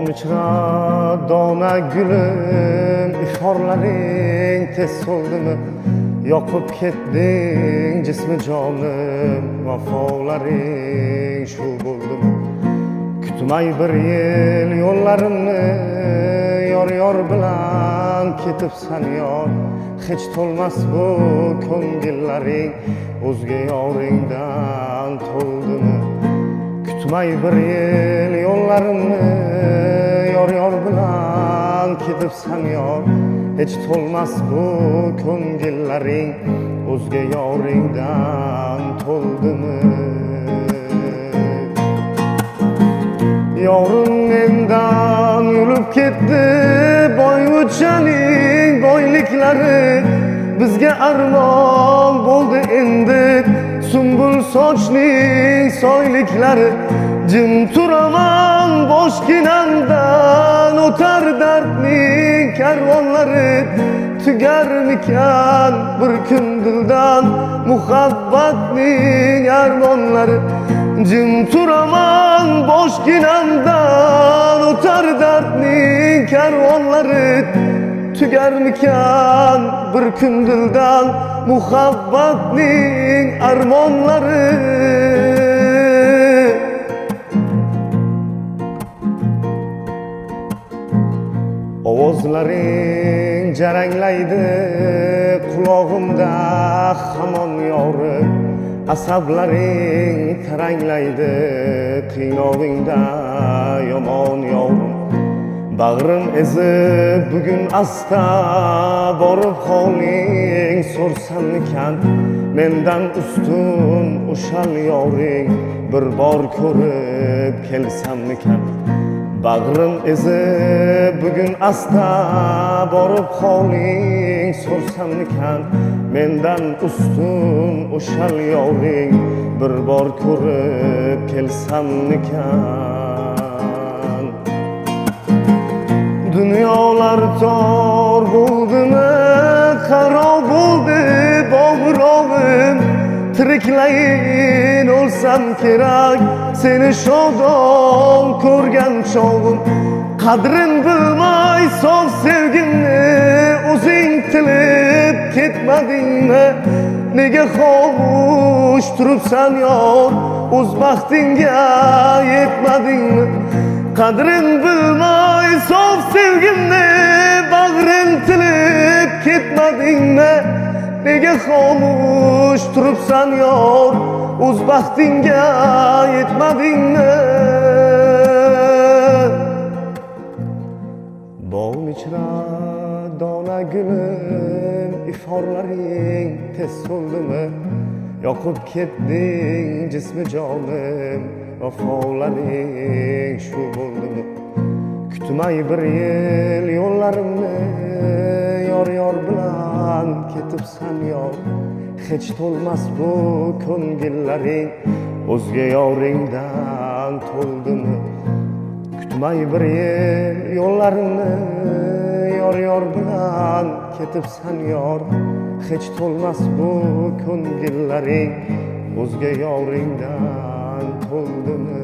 Bog'im ichra dona gulim, ifhorlaring tez so'ldimi? Yoqib ketding jismi jonim, vafolaring shu bo'ldimi? Kutmay bir yil yo'llarimni, yor bilan ketibsan yor. Hech to'lmas bu ko'ngillaring, o'zga yoringdan to'ldimi? Kutmay bir yil yo'llarimni, yor bilan ketibsan yor. Hech to'lmas bu ko'ngillaring, o'zga yoringdan to'ldimi? Yorim mendan yurib ketdi, boyvuchchaning boyliklari bizga armon bo'ldi endi. Sumbul sochning soyliklari, jim turaman boshginamdan, o'tar dardning karvonlari. Tugarmikan bir kun dildan muhabbatning armonlari? Jim turaman boshginamdan, o'tar dardning karvonlari. Tugarmikan bir kun dildan muhabbatning armonlari? Ovozlaring jaranglaydi qulog'imda hamon yorim, asablaring taranglaydi qiynog'ingda yomon yorim. Bag'rim ezib bugun asta borib holing so'rsammikan, mendan ustun o'shal yoring bir bor ko'rib kelsammikan. Bag'rim ezib bugun asta borib holing so'rsammikan, mendan ustun o'shal yoring bir bor ko'rib kelsammikan. Dunyolar tor bo'ldimi, xarob bo'ldi bog'rog'im. Tiriklayin o'lsam kerak, seni shodon ko'rgan chog'im. Qadrin bilmay sof sevgimni o'zing tilib ketmadingmi? Nega xomush turibsan yor, o'z baxtingga yetmadingmi? Qadrin bilmay sof sevgimni bag'rin tilib ketmadingmi? Nega xomush turibsan yor, o'z baxtingga yetmadingmi? Bog'im ichra dona gulim, ifhorlaring tez so'ldimi? Yoqib ketding jismi jonim, vafolaring shu bo'ldimi? Kutmay bir yil yo'llarimni, yor bilan ketibsan yor. Hech to'lmas bu ko'ngillaring, o'zga yoringdan to'ldimi? Kutmay bir yil yo'llarimni, yor bilan ketibsan yor. Hech to'lmas bu ko'ngillaring, o'zga yoringdan to'ldimi?